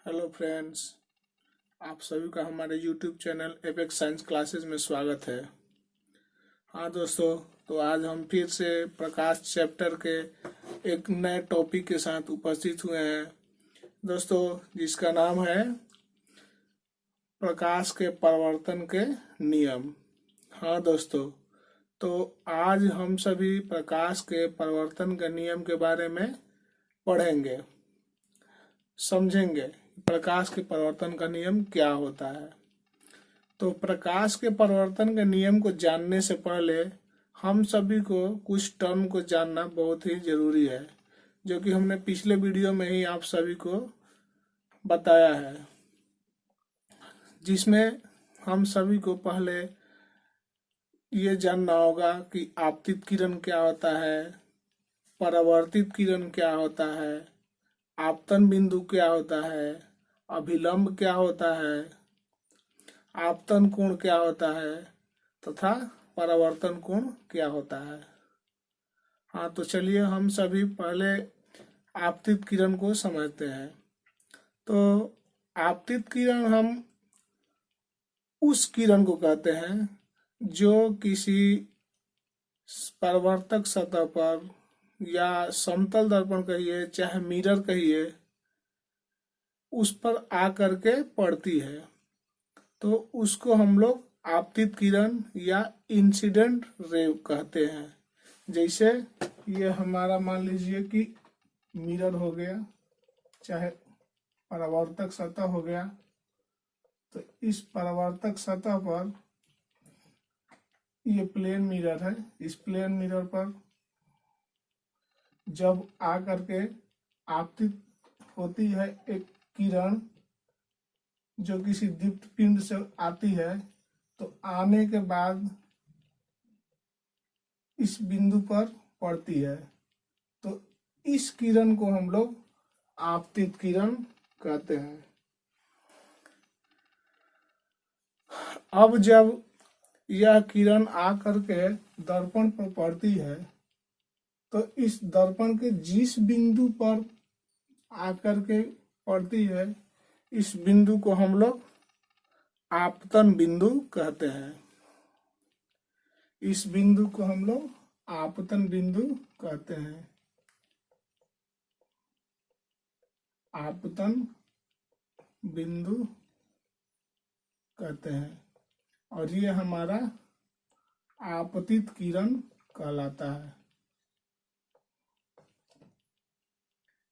Hello friends, आप सभी का हमारे YouTube channel apex science classes में स्वागत है। हाँ दोस्तों, तो आज हम फिर से प्रकाश चैप्टर के एक नए टॉपिक के साथ उपस्थित हुए हैं दोस्तों, जिसका नाम है प्रकाश के परावर्तन के नियम। हाँ दोस्तों, तो आज हम सभी प्रकाश के परावर्तन के नियम के बारे में पढ़ेंगे, समझेंगे प्रकाश के परावर्तन का नियम क्या होता है। तो प्रकाश के परावर्तन के नियम को जानने से पहले हम सभी को कुछ टर्म को जानना बहुत ही जरूरी है, जो कि हमने पिछले वीडियो में ही आप सभी को बताया है, जिसमें हम सभी को पहले ये जानना होगा कि आपतित किरण क्या होता है, परावर्तित किरण क्या होता है, आपतन बिंदु क्या होता है, अभिलंब क्या होता है, आपतन कोण क्या होता है तथा परावर्तन कोण क्या होता है। हाँ, तो चलिए हम सभी पहले आपतित किरण को समझते हैं। तो आपतित किरण हम उस किरण को कहते हैं जो किसी परावर्तक सतह पर या समतल दर्पण कहिए चाहे मिरर कहिए, उस पर आकर के पड़ती है, तो उसको हम लोग आपतित किरण या इंसिडेंट रे कहते हैं। जैसे ये हमारा मान लीजिए कि मिरर हो गया, चाहे परावर्तक सतह हो गया, तो इस परावर्तक सतह पर ये प्लेन मिरर है। इस प्लेन मिरर पर जब आकर के आपतित होती है एक किरण जो किसी दीप्त पिंड से आती है, तो आने के बाद इस बिंदु पर पड़ती है, तो इस किरण को हम लोग आपतित किरण कहते हैं। अब जब यह किरण आकर के दर्पण पर पड़ती है, तो इस दर्पण के जिस बिंदु पर आकर के पड़ती है, इस बिंदु को हम लोग आपतन बिंदु कहते हैं। इस बिंदु को हम लोग आपतन बिंदु कहते हैं। आपतन बिंदु कहते हैं, और ये हमारा आपतित किरण कहलाता है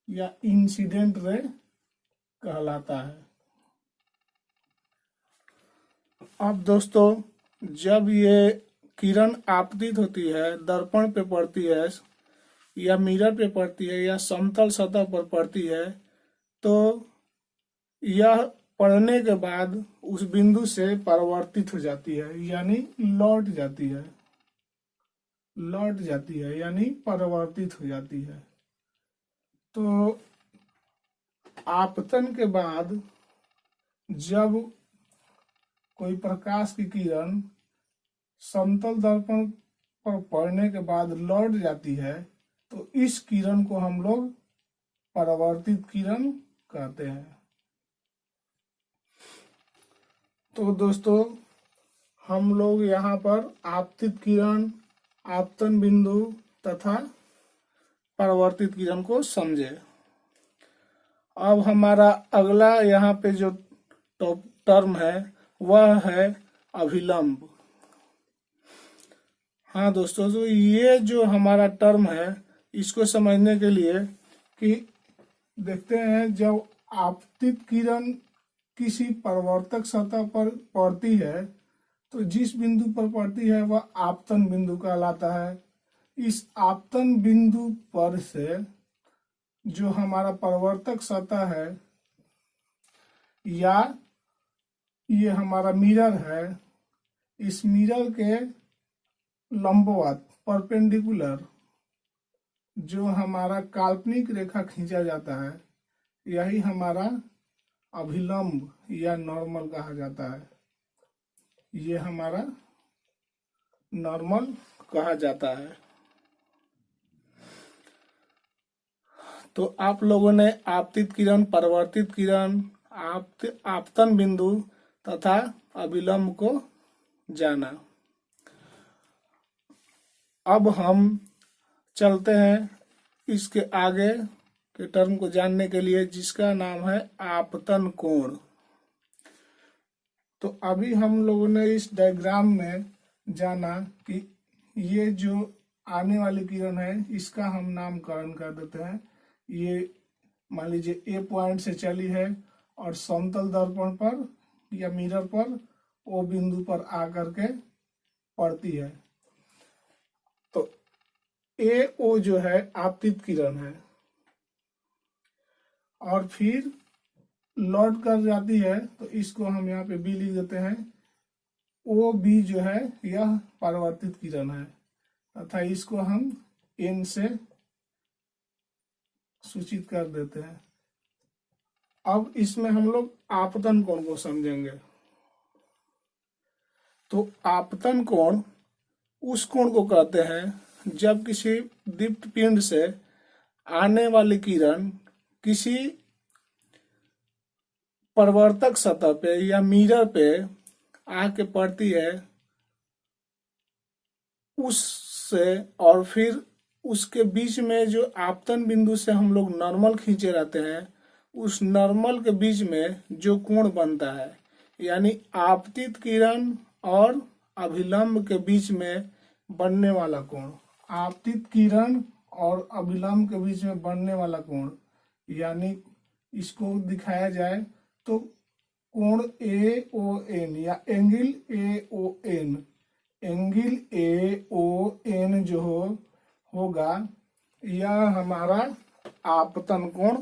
या इंसिडेंट रे कहलाता है। अब दोस्तों, जब ये किरण आपतित होती है, दर्पण पे पड़ती है या मिरर पे पड़ती है या समतल सतह पर पड़ती है, तो यह पड़ने के बाद उस बिंदु से परावर्तित हो जाती है, यानी लौट जाती है। लौट जाती है यानी परावर्तित हो जाती है। तो आपतन के बाद जब कोई प्रकाश की किरण समतल दर्पण पर पड़ने के बाद लौट जाती है, तो इस किरण को हम लोग परावर्तित किरण कहते हैं। तो दोस्तों, हम लोग यहाँ पर आपतित किरण, आपतन बिंदु तथा परावर्तित किरण को समझे। अब हमारा अगला यहाँ पे जो टर्म है वह है अभिलंब। हाँ दोस्तों, तो ये जो हमारा टर्म है, इसको समझने के लिए कि देखते हैं, जब आपतित किरण किसी परावर्तक सतह पर पड़ती है, तो जिस बिंदु पर पड़ती है वह आपतन बिंदु कहलाता है। इस आपतन बिंदु पर से जो हमारा परावर्तक सतह है या ये हमारा मिरर है, इस मिरर के लंबवत परपेंडिकुलर जो हमारा काल्पनिक रेखा खींचा जाता है, यही हमारा अभिलंब या नॉर्मल कहा जाता है। ये हमारा नॉर्मल कहा जाता है। तो आप लोगों ने आपतित किरण, परावर्तित किरण, आपतन बिंदु तथा अभिलंब को जाना। अब हम चलते हैं इसके आगे के टर्म को जानने के लिए, जिसका नाम है आपतन कोण। तो अभी हम लोगों ने इस डायग्राम में जाना कि ये जो आने वाली किरण है इसका हम नामकरण कर देते हैं। ये मान लीजिए ए पॉइंट से चली है और समतल दर्पण पर या मिरर पर ओ बिंदु पर आकर के पड़ती है। तो ए ओ जो है आपतित किरण है और फिर लौट कर जाती है, तो इसको हम यहाँ पे बी लिख देते हैं। ओ बी जो है यह परावर्तित किरण है तथा इसको हम एन से सूचित कर देते हैं। अब इसमें हम लोग आपतन कोण को समझेंगे। तो आपतन कोण उस कोण को कहते हैं जब किसी दीप्त पिंड से आने वाली किरण किसी परावर्तक सतह पे या मिरर पे आके पड़ती है उससे, और फिर उसके बीच में जो आपतन बिंदु से हम लोग नॉर्मल खींचे रहते हैं, उस नॉर्मल के बीच में जो कोण बनता है, यानी आपतित किरण और अभिलंब के बीच में बनने वाला कोण, आपतित किरण और अभिलंब के बीच में बनने वाला कोण, यानी इसको दिखाया जाए तो कोण ए ओ एन या angle A O N, angle A O N जो होगा यह हमारा आपतन कोण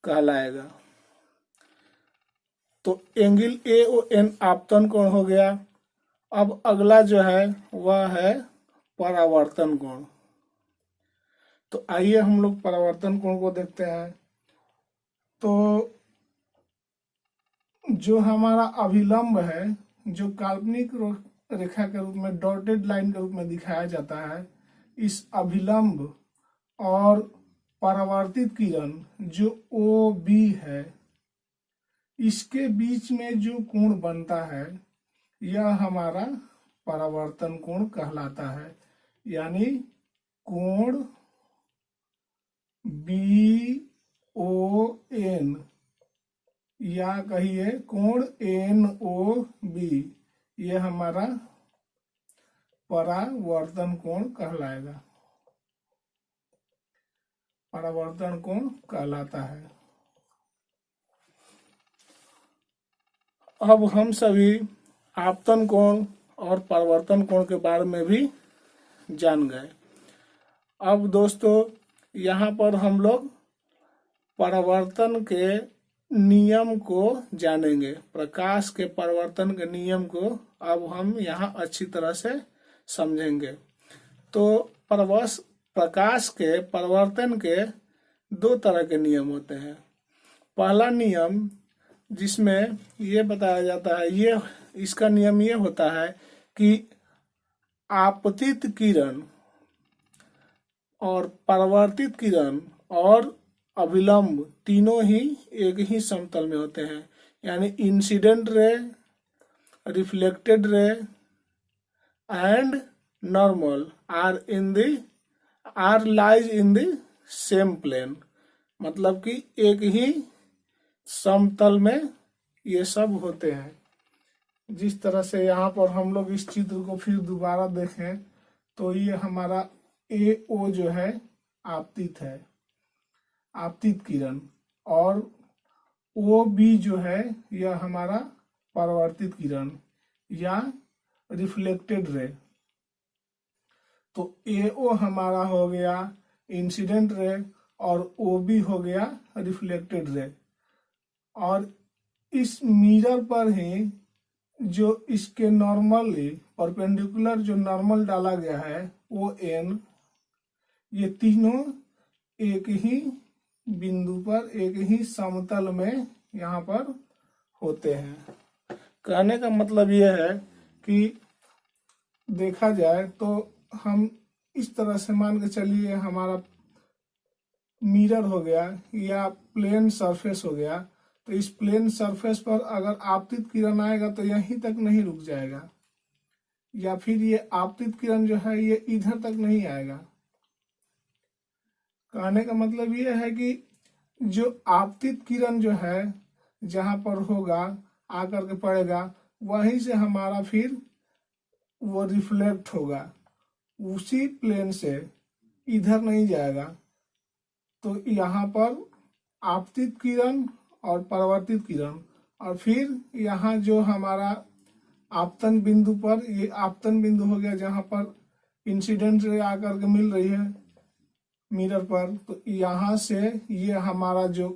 कहलाएगा। तो एंगल ए ओ एन आपतन कोण हो गया। अब अगला जो है वह है परावर्तन कोण। तो आइए हम लोग परावर्तन कोण को देखते हैं। तो जो हमारा अभिलंब है, जो काल्पनिक रेखा के रूप में डॉटेड लाइन के रूप में दिखाया जाता है, इस अभिलंब और परावर्तित किरण जो ओ बी है, इसके बीच में जो कोण बनता है यह हमारा परावर्तन कोण कहलाता है। यानी कोण बी ओ एन या कहिए कोण एन ओ बी, यह हमारा परावर्तन कोण कहलाएगा, परावर्तन कोण कहलाता है। अब हम सभी आपतन कोण और परावर्तन कोण के बारे में भी जान गए। अब दोस्तों यहाँ पर हम लोग परावर्तन के नियम को जानेंगे। प्रकाश के परावर्तन के नियम को अब हम यहाँ अच्छी तरह से समझेंगे। तो प्रकाश के परावर्तन के दो तरह के नियम होते हैं। पहला नियम जिसमें ये बताया जाता है, ये इसका नियम ये होता है कि आपतित किरण और परावर्तित किरण और अभिलंब तीनों ही एक ही समतल में होते हैं। यानी incident ray, reflected ray and normal are lies in the same plane. मतलब कि एक ही समतल में ये सब होते हैं। जिस तरह से यहाँ पर हम लोग इस चित्र को फिर दोबारा देखें तो ये हमारा ए ओ जो है आपतित है, आपतित किरण, और ओ बी जो है यह हमारा परावर्तित किरण या रिफ्लेक्टेड रे। तो ए ओ हमारा हो गया इंसिडेंट रे और ओ बी हो गया रिफ्लेक्टेड रे। और इस मिरर पर ही जो इसके नॉर्मली परपेंडिकुलर जो नॉर्मल डाला गया है ओ एन, ये तीनों एक ही बिंदु पर एक ही समतल में यहाँ पर होते हैं। कहने का मतलब यह है कि देखा जाए तो हम इस तरह से मान के चलिए हमारा मिरर हो गया या प्लेन सरफेस हो गया, तो इस प्लेन सरफेस पर अगर आपतित किरण आएगा तो यहीं तक नहीं रुक जाएगा, या फिर ये आपतित किरण जो है ये इधर तक नहीं आएगा। कहने का मतलब ये है कि जो आपतित किरण जो है जहां पर होगा आकर के पड़ेगा, वहीं से हमारा फिर वो रिफ्लेक्ट होगा उसी प्लेन से, इधर नहीं जाएगा। तो यहाँ पर आपतित किरण और परावर्तित किरण, और फिर यहाँ जो हमारा आपतन बिंदु पर, ये आपतन बिंदु हो गया जहां पर इंसिडेंट रे आकर के मिल रही है मिरर पर। तो यहाँ से ये हमारा जो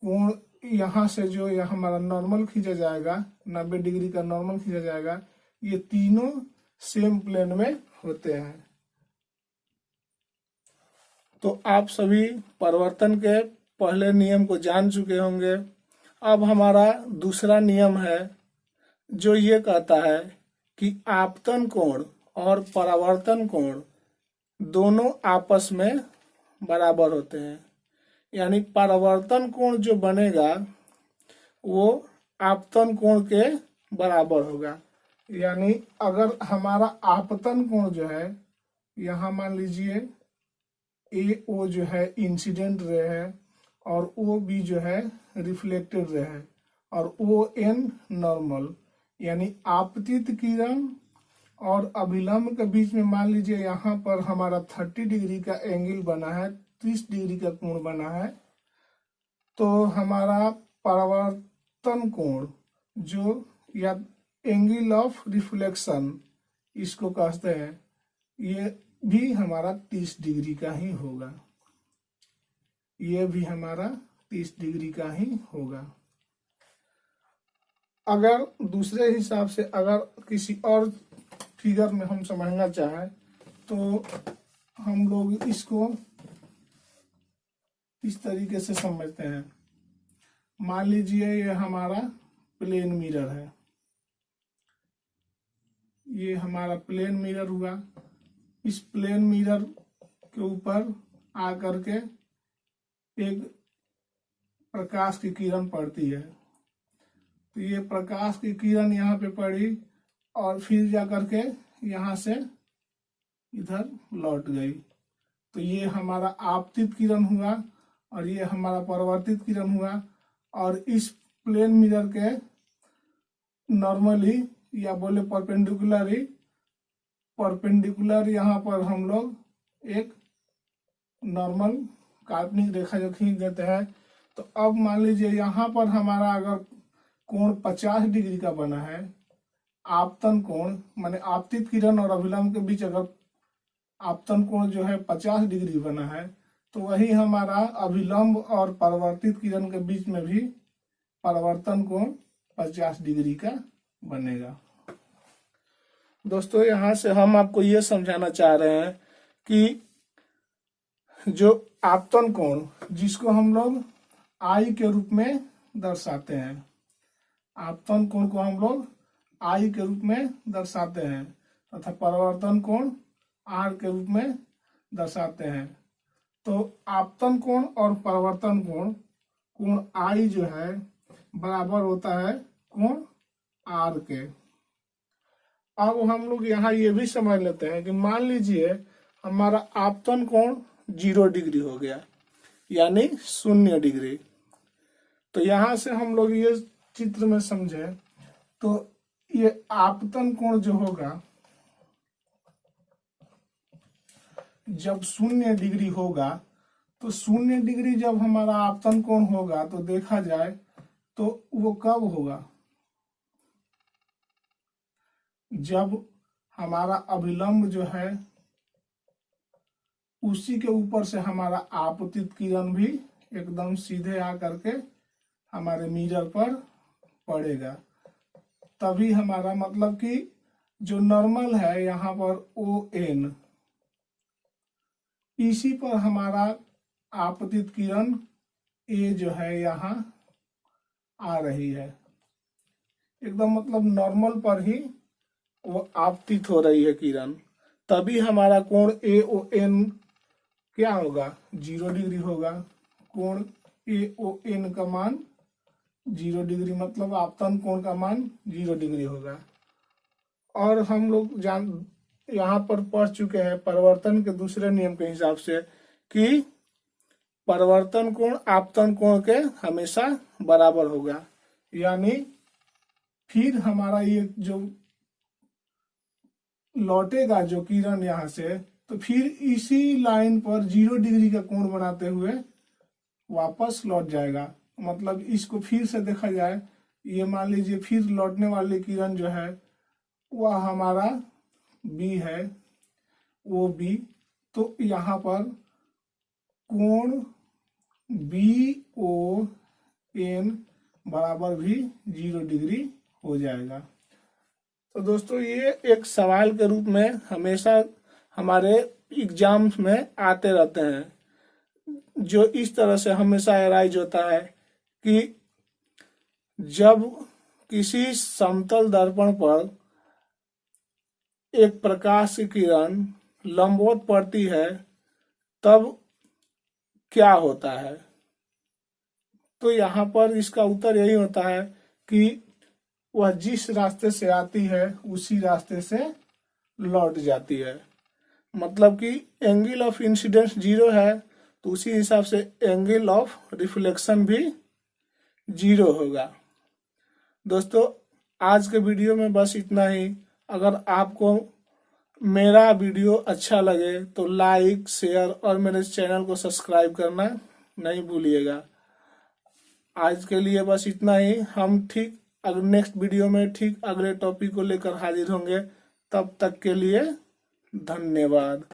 कोण, यहाँ से जो ये हमारा नॉर्मल खींचा जाएगा, 90 डिग्री का नॉर्मल खींचा जाएगा, ये तीनों सेम प्लेन में होते हैं। तो आप सभी परावर्तन के पहले नियम को जान चुके होंगे। अब हमारा दूसरा नियम है जो ये कहता है कि आपतन कोण और परावर्तन कोण दोनों आपस में बराबर होते हैं। यानी परावर्तन कोण जो बनेगा वो आपतन कोण के बराबर होगा। यानी अगर हमारा आपतन कोण जो है, यहाँ मान लीजिए ए ओ जो है इंसिडेंट रे है और ओ बी जो है रिफ्लेक्टेड रे है और ओ एन नॉर्मल, यानी आपतित किरण और अभिलंब के बीच में मान लीजिए यहाँ पर हमारा 30 डिग्री का एंगल बना है, 30 डिग्री का कोण बना है। तो हमारा परावर्तन कोण जो, या एंगल ऑफ रिफ्लेक्शन इसको कहते हैं, ये भी हमारा 30 डिग्री का ही होगा। ये भी हमारा 30 डिग्री का ही होगा। अगर दूसरे हिसाब से अगर किसी और फिगर में हम समझना चाहें तो हम लोग इसको इस तरीके से समझते हैं। मान लीजिए ये हमारा प्लेन मिरर है, ये हमारा प्लेन मिरर हुआ। इस प्लेन मिरर के ऊपर आकर के एक प्रकाश की किरण पड़ती है। तो ये प्रकाश की किरण यहाँ पे पड़ी और फिर जाकर के यहाँ से इधर लौट गई। तो ये हमारा आपतित किरण हुआ और ये हमारा परावर्तित किरण हुआ। और इस प्लेन मिरर के नॉर्मली या बोले परपेंडिकुलर यहाँ पर हम लोग एक नॉर्मल काल्पनिक रेखा जो खींच देते हैं। तो अब मान लीजिए यहाँ पर हमारा अगर कोण 50 डिग्री का बना है, आपतन कोण माने आपतित किरण और अभिलंब के बीच अगर आपतन कोण जो है 50 डिग्री बना है, तो वही हमारा अभिलंब और परावर्तित किरण के बीच में भी परावर्तन कोण 50 डिग्री का बनेगा। दोस्तों यहाँ से हम आपको ये समझाना चाह रहे हैं कि जो आपतन कोण जिसको हम लोग आई के रूप में दर्शाते हैं, आपतन कोण को हम लोग आई के रूप में दर्शाते हैं तथा परावर्तन कोण आर के रूप में दर्शाते हैं। तो आपतन कोण और परावर्तन कोण, कोण आई जो है बराबर होता है कोण आर के। अब हम लोग यहाँ ये भी समझ लेते हैं कि मान लीजिए हमारा आपतन कोण 0 डिग्री हो गया, यानी 0 डिग्री। तो यहाँ से हम लोग ये चित्र में समझे तो ये आपतन कोण जो होगा जब 0 डिग्री होगा, तो 0 डिग्री जब हमारा आपतन कोण होगा तो देखा जाए तो वो कब होगा, जब हमारा अभिलंब जो है उसी के ऊपर से हमारा आपतित किरण भी एकदम सीधे आकर के हमारे मिरर पर पड़ेगा। तभी हमारा मतलब कि जो नॉर्मल है यहाँ पर ON, इसी पर हमारा आपतित किरण A जो है यहाँ आ रही है। एकदम मतलब नॉर्मल पर ही वो आपतित हो रही है किरण, तभी हमारा कोण AON क्या होगा, 0 डिग्री होगा। कोण AON का मान 0 डिग्री, मतलब आपतन कोण का मान 0 डिग्री होगा। और हम लोग यहाँ पर पढ़ चुके हैं परिवर्तन के दूसरे नियम के हिसाब से कि परिवर्तन कोण आपतन कोण के हमेशा बराबर होगा। यानी फिर हमारा ये जो लौटेगा जो किरण यहाँ से, तो फिर इसी लाइन पर 0 डिग्री का कोण बनाते हुए वापस लौट जाएगा। मतलब इसको फिर से देखा जाए, ये मान लीजिए फिर लौटने वाली किरण जो है वह हमारा बी है, वो बी, तो यहाँ पर कोण BON बराबर भी 0 डिग्री हो जाएगा। तो दोस्तों ये एक सवाल के रूप में हमेशा हमारे एग्जाम्स में आते रहते हैं, जो इस तरह से हमेशा अराइज होता है कि जब किसी समतल दर्पण पर एक प्रकाश की किरण लंबवत पड़ती है तब क्या होता है। तो यहाँ पर इसका उत्तर यही होता है कि वह जिस रास्ते से आती है उसी रास्ते से लौट जाती है। मतलब कि एंगल ऑफ इंसिडेंस 0 है तो उसी हिसाब से एंगल ऑफ रिफ्लेक्शन भी 0 होगा। दोस्तों आज के वीडियो में बस इतना ही। अगर आपको मेरा वीडियो अच्छा लगे तो लाइक, शेयर और मेरे चैनल को सब्सक्राइब करना नहीं भूलिएगा। आज के लिए बस इतना ही। हम ठीक अगर नेक्स्ट वीडियो में ठीक अगले टॉपिक को लेकर हाजिर होंगे। तब तक के लिए धन्यवाद।